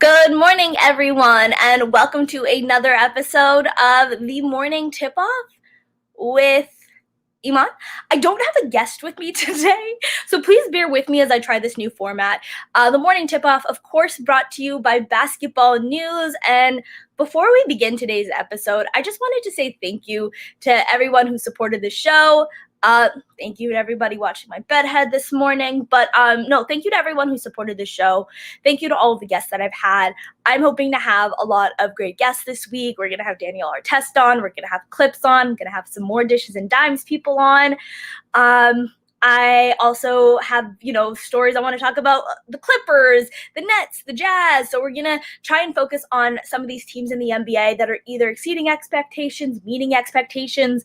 Good morning, everyone, and welcome to another episode of the Morning Tip-Off with Imman. I don't have a guest with me today, so please bear with me as I try this new format. The Morning Tip-Off, of course, brought to you by Basketball News. And before we begin today's episode, I just wanted to say thank you to everyone who supported the show. Thank you to everybody watching my bedhead this morning. But no, thank you to everyone who supported the show. Thank you to all of the guests that I've had. I'm hoping to have a lot of great guests this week. We're going to have Danielle Artest on. We're going to have Clips on. I'm going to have some more Dishes and Dimes people on. I also have, stories I want to talk about the Clippers, the Nets, the Jazz. So we're going to try and focus on some of these teams in the NBA that are either exceeding expectations, meeting expectations,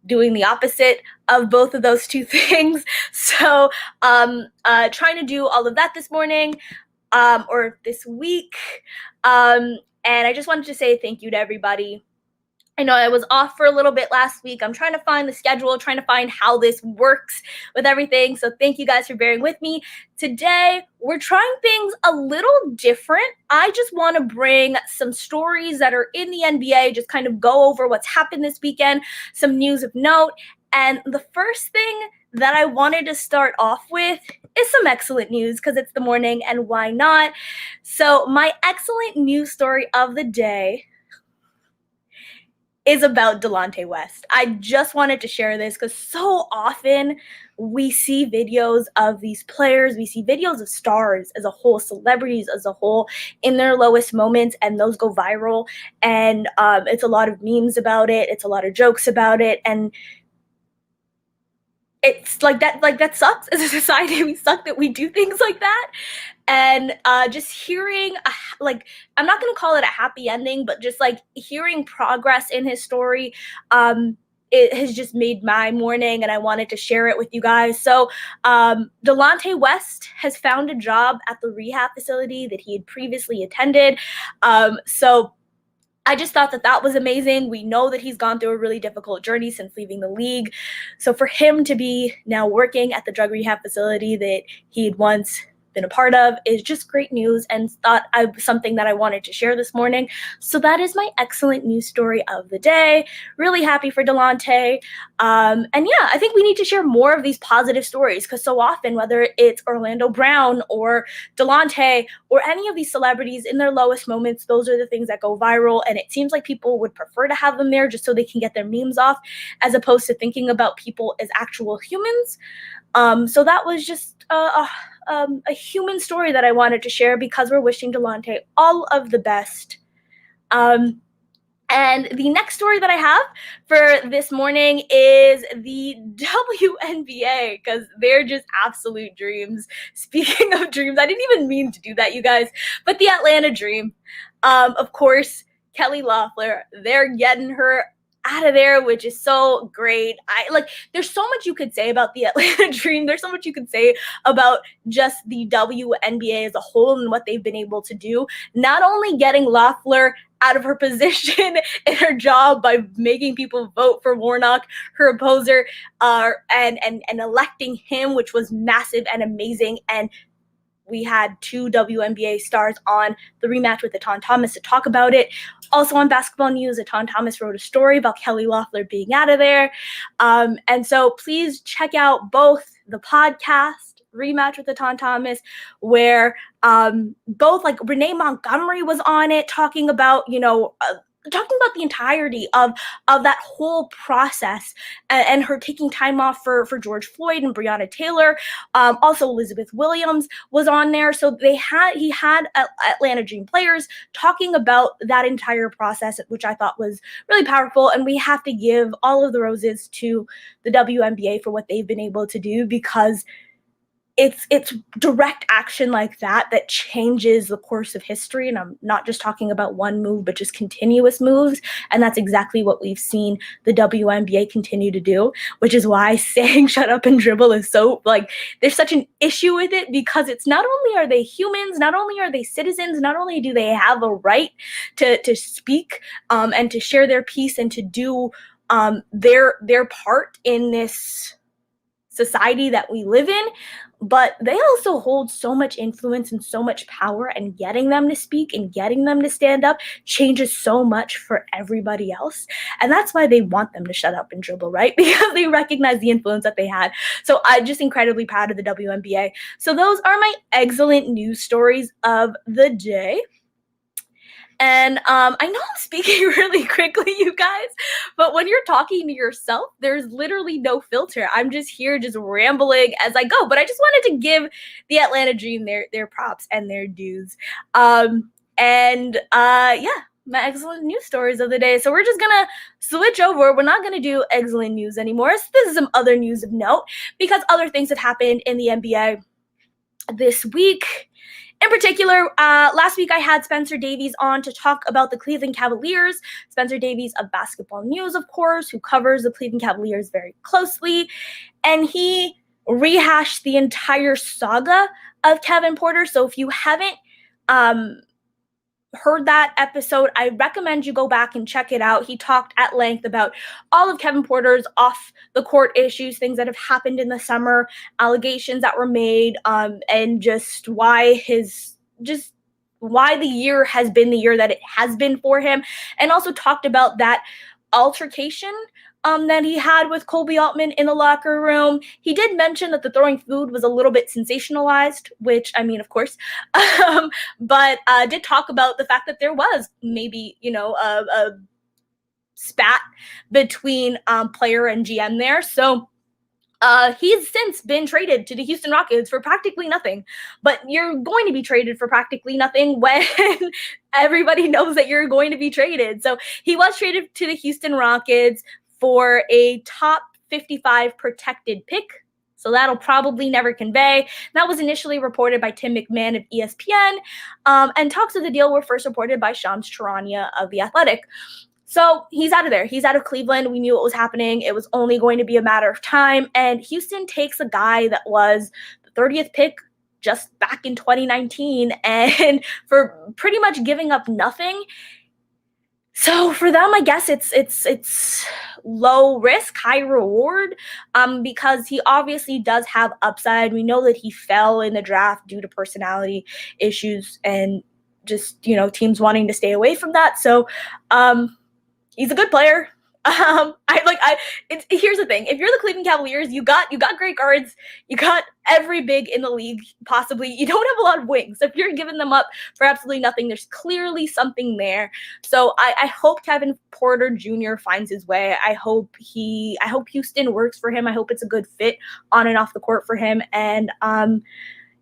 doing the opposite of both of those two things. So trying to do all of that this morning or this week. And I just wanted to say thank you to everybody. I know I was off for a little bit last week. I'm trying to find the schedule, trying to find how this works with everything. So thank you guys for bearing with me. Today, we're trying things a little different. I just want to bring some stories that are in the NBA, just kind of go over what's happened this weekend, some news of note. And the first thing that I wanted to start off with is some excellent news because it's the morning and why not? So my excellent news story of the day is about Delonte West. I just wanted to share this because so often we see videos of these players, we see videos of stars as a whole, celebrities as a whole, in their lowest moments, and those go viral. And it's a lot of memes about it, it's a lot of jokes about it, and it's like that sucks. As a society, we suck that we do things like that. And just hearing, I'm not going to call it a happy ending, but just like hearing progress in his story, it has just made my morning, and I wanted to share it with you guys. So Delonte West has found a job at the rehab facility that he had previously attended. So I just thought that was amazing. We know that he's gone through a really difficult journey since leaving the league. So for him to be now working at the drug rehab facility that he had once been a part of is just great news, and something that I wanted to share this morning. So that is my excellent news story of the day. Really happy for Delonte. And yeah, I think we need to share more of these positive stories because so often, whether it's Orlando Brown or Delonte or any of these celebrities in their lowest moments, those are the things that go viral. And it seems like people would prefer to have them there just so they can get their memes off, as opposed to thinking about people as actual humans. So that was just a human story that I wanted to share because we're wishing Delonte all of the best. And the next story that I have for this morning is the WNBA, because they're just absolute dreams. Speaking of dreams, I didn't even mean to do that, you guys, but the Atlanta Dream. Of course, Kelly Loeffler, they're getting her out of there, which is so great. There's so much you could say about the Atlanta Dream. There's so much you could say about just the WNBA as a whole and what they've been able to do. Not only getting Loeffler out of her position in her job by making people vote for Warnock, her opposer, and electing him, which was massive and amazing. And we had two WNBA stars on the rematch with Eton Thomas to talk about it. Also on Basketball News, Eton Thomas wrote a story about Kelly Loeffler being out of there. And so please check out both the podcast, Rematch with Eton Thomas, where both Renee Montgomery was on it talking about, talking about the entirety of that whole process and her taking time off for George Floyd and Breonna Taylor. Also, Elizabeth Williams was on there. So he had Atlanta Dream players talking about that entire process, which I thought was really powerful. And we have to give all of the roses to the WNBA for what they've been able to do, because it's direct action like that changes the course of history. And I'm not just talking about one move, but just continuous moves. And that's exactly what we've seen the WNBA continue to do, which is why saying shut up and dribble is so, there's such an issue with it, because it's not only are they humans, not only are they citizens, not only do they have a right to speak and to share their piece and to do their part in this society that we live in, but they also hold so much influence and so much power, and getting them to speak and getting them to stand up changes so much for everybody else. And that's why they want them to shut up and dribble, right? Because they recognize the influence that they had. So I'm just incredibly proud of the WNBA. So those are my excellent news stories of the day. And I know I'm speaking really quickly, you guys, but when you're talking to yourself, there's literally no filter. I'm just here, just rambling as I go. But I just wanted to give the Atlanta Dream their props and their dues. Yeah, my excellent news stories of the day. So we're just gonna switch over. We're not gonna do excellent news anymore. So this is some other news of note because other things have happened in the NBA this week. In particular, last week I had Spencer Davies on to talk about the Cleveland Cavaliers. Spencer Davies of Basketball News, of course, who covers the Cleveland Cavaliers very closely. And he rehashed the entire saga of Kevin Porter. So if you haven't heard that episode, I recommend you go back and check it out. He talked at length about all of Kevin Porter's off the court issues, things that have happened in the summer, allegations that were made, and just why the year has been the year that it has been for him, and also talked about that altercation that he had with Colby Altman in the locker room. He did mention that the throwing food was a little bit sensationalized, which, I mean, of course, but did talk about the fact that there was maybe, a spat between player and GM there. So he's since been traded to the Houston Rockets for practically nothing. But you're going to be traded for practically nothing when everybody knows that you're going to be traded. So he was traded to the Houston Rockets for a top 55 protected pick. So that'll probably never convey. That was initially reported by Tim McMahon of ESPN. And talks of the deal were first reported by Shams Charania of The Athletic. So he's out of there. He's out of Cleveland. We knew what was happening. It was only going to be a matter of time. And Houston takes a guy that was the 30th pick just back in 2019 and for pretty much giving up nothing. So for them, I guess it's low risk, high reward, because he obviously does have upside. We know that he fell in the draft due to personality issues and just, teams wanting to stay away from that. So he's a good player. Here's the thing. If you're the Cleveland Cavaliers, you got great guards. You got every big in the league, possibly. You don't have a lot of wings. So if you're giving them up for absolutely nothing, there's clearly something there. So I hope Kevin Porter Jr. finds his way. I hope Houston works for him. I hope it's a good fit on and off the court for him. And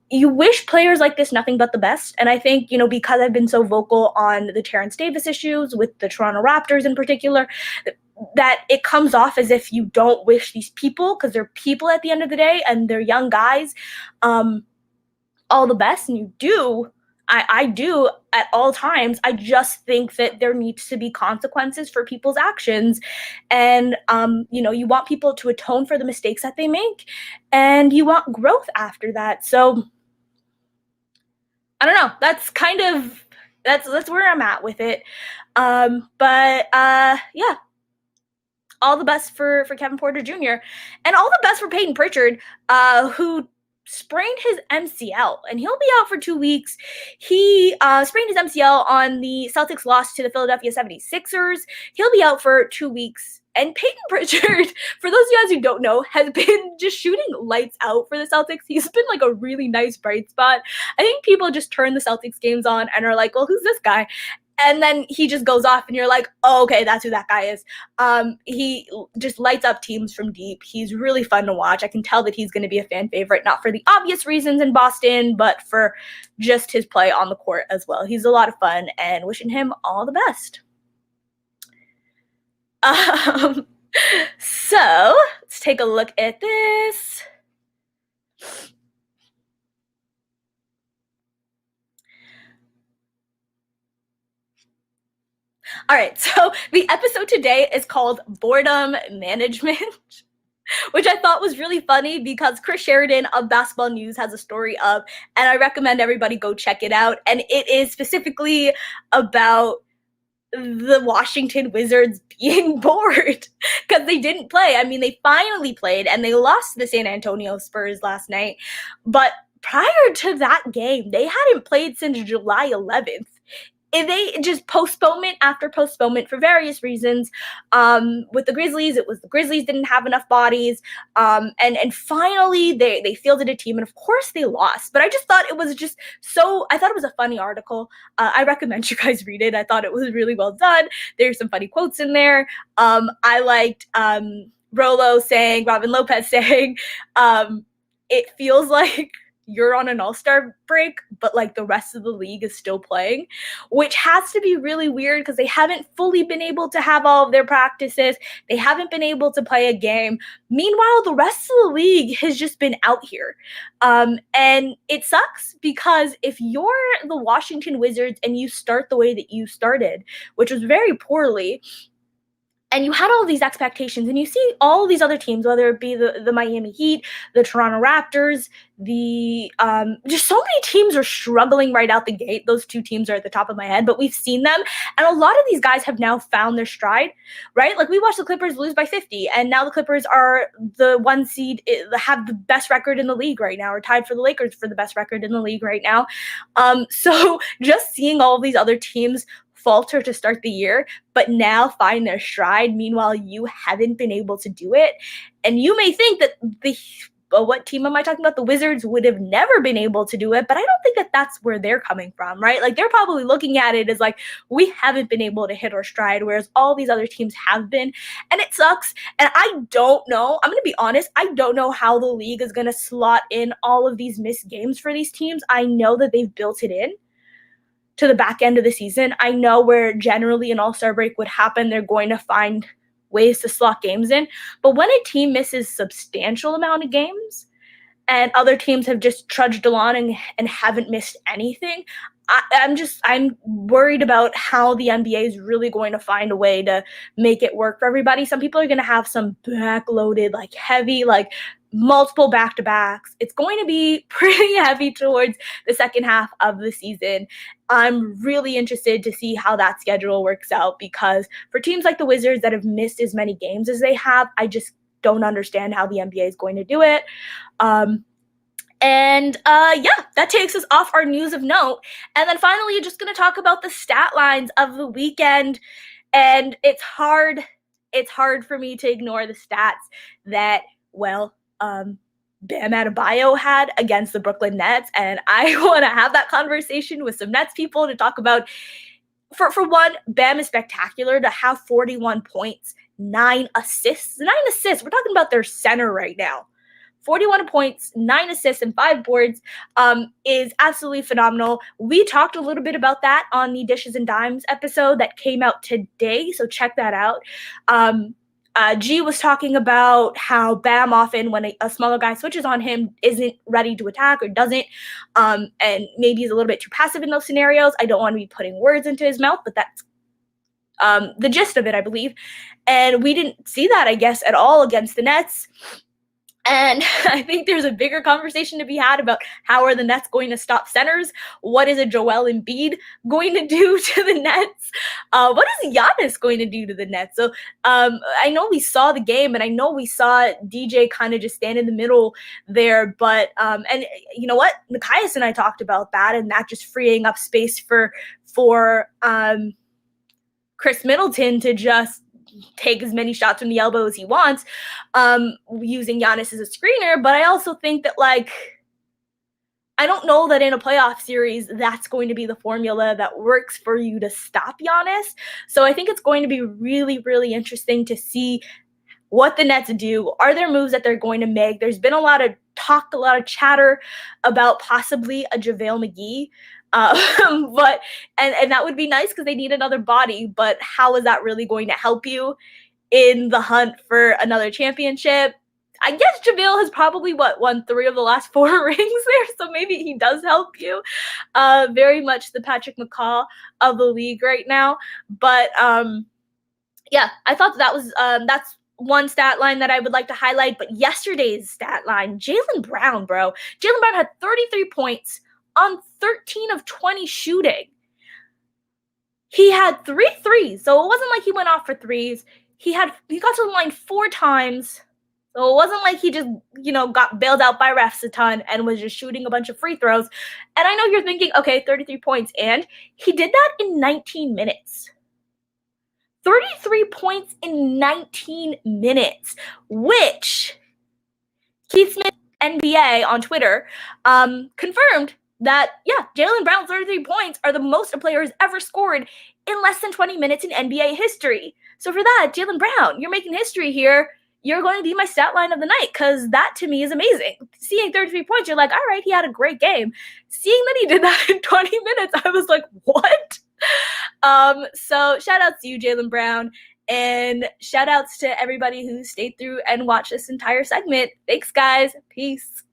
you wish players like this nothing but the best. And I think, because I've been so vocal on the Terrence Davis issues with the Toronto Raptors in particular, that it comes off as if you don't wish these people, because they're people at the end of the day and they're young guys, all the best. And you do. I do at all times. I just think that there needs to be consequences for people's actions. And, you want people to atone for the mistakes that they make, and you want growth after that. So I don't know. That's kind of, that's where I'm at with it. Yeah. All the best for Kevin Porter Jr. and all the best for Peyton Pritchard, who sprained his MCL, and he'll be out for 2 weeks. He sprained his MCL on the Celtics loss to the Philadelphia 76ers. He'll be out for 2 weeks. And Peyton Pritchard, for those of you guys who don't know, has been just shooting lights out for the Celtics. He's been like a really nice bright spot. I think people just turn the Celtics games on and are like, well, who's this guy? And then he just goes off and you're like, oh, okay, that's who that guy is. He just lights up teams from deep. He's really fun to watch. I can tell that he's going to be a fan favorite, not for the obvious reasons in Boston, but for just his play on the court as well. He's a lot of fun, and wishing him all the best. So let's take a look at this. All right, so the episode today is called Boredom Management, which I thought was really funny because Chris Sheridan of Basketball News has a story of, and I recommend everybody go check it out. And it is specifically about the Washington Wizards being bored because they didn't play. I mean, they finally played and they lost to the San Antonio Spurs last night. But prior to that game, they hadn't played since July 11th. And they just postponement after postponement for various reasons. With the Grizzlies, it was the Grizzlies didn't have enough bodies. And finally they fielded a team, and of course they lost. But I just thought it was just so. I thought it was a funny article. I recommend you guys read it. I thought it was really well done. There's some funny quotes in there. I liked Robin Lopez saying, "It feels like." You're on an all-star break, but like the rest of the league is still playing, which has to be really weird because they haven't fully been able to have all of their practices. They haven't been able to play a game. Meanwhile, the rest of the league has just been out here. And it sucks because if you're the Washington Wizards and you start the way that you started, which was very poorly, and you had all these expectations, and you see all these other teams, whether it be the Miami Heat, the Toronto Raptors, just so many teams are struggling right out the gate. Those two teams are at the top of my head, but we've seen them, and a lot of these guys have now found their stride, right? Like we watched the Clippers lose by 50, and now the Clippers are the 1 seed, have the best record in the league right now, or tied for the Lakers for the best record in the league right now. So just seeing all of these other teams falter to start the year, but now find their stride. Meanwhile, you haven't been able to do it. And you may think that what team am I talking about? The Wizards would have never been able to do it, but I don't think that that's where they're coming from, right? Like they're probably looking at it as like, we haven't been able to hit our stride, whereas all these other teams have been, and it sucks. And I don't know, I'm going to be honest, I don't know how the league is going to slot in all of these missed games for these teams. I know that they've built it in to the back end of the season. I know where generally an all-star break would happen, they're going to find ways to slot games in. But when a team misses substantial amount of games and other teams have just trudged along and haven't missed anything, I'm worried about how the NBA is really going to find a way to make it work for everybody. Some people are going to have some backloaded, like heavy, like multiple back-to-backs. It's going to be pretty heavy towards the second half of the season. I'm really interested to see how that schedule works out, because for teams like the Wizards that have missed as many games as they have, I just don't understand how the NBA is going to do it. That takes us off our news of note. And then finally, just going to talk about the stat lines of the weekend. And it's hard for me to ignore the stats that, Bam Adebayo had against the Brooklyn Nets. And I want to have that conversation with some Nets people to talk about, for one, Bam is spectacular. To have 41 points, 9 assists. 9 assists. We're talking about their center right now. 41 points, 9 assists, and 5 boards is absolutely phenomenal. We talked a little bit about that on the Dishes and Dimes episode that came out today, so check that out. G was talking about how Bam often, when a smaller guy switches on him, isn't ready to attack or doesn't, and maybe he's a little bit too passive in those scenarios. I don't want to be putting words into his mouth, but that's the gist of it, I believe. And we didn't see that, I guess, at all against the Nets. And I think there's a bigger conversation to be had about how are the Nets going to stop centers? What is a Joel Embiid going to do to the Nets? What is Giannis going to do to the Nets? So I know we saw the game, and I know we saw DJ kind of just stand in the middle there. But and you know what? Nikias and I talked about that, and that just freeing up space for Chris Middleton to just take as many shots from the elbow as he wants, using Giannis as a screener. But I also think that, like, I don't know that in a playoff series that's going to be the formula that works for you to stop Giannis. So I think it's going to be really, really interesting to see what the Nets do. Are there moves that they're going to make? There's been a lot of talk, a lot of chatter about possibly a JaVale McGee. But that would be nice because they need another body, but how is that really going to help you in the hunt for another championship? I guess JaVale has probably won 3 of the last 4 rings there, so maybe he does help you. Very much the Patrick McCaw of the league right now. But I thought that was that's one stat line that I would like to highlight. But yesterday's stat line, Jaylen Brown, bro. Jaylen Brown had 33 points on 13 of 20 shooting. He had 3 threes, so it wasn't like he went off for threes. He got to the line 4 times. So it wasn't like he just, got bailed out by refs a ton and was just shooting a bunch of free throws. And I know you're thinking, okay, 33 points, and he did that in 19 minutes. 33 points in 19 minutes, which Keith Smith, NBA, on Twitter, confirmed that, yeah, Jaylen Brown's 33 points are the most a player has ever scored in less than 20 minutes in NBA history. So for that, Jaylen Brown, you're making history here. You're going to be my stat line of the night, because that to me is amazing. Seeing 33 points, you're like, all right, he had a great game. Seeing that he did that in 20 minutes, I was like, what? So shout outs to you, Jaylen Brown. And shout outs to everybody who stayed through and watched this entire segment. Thanks, guys. Peace.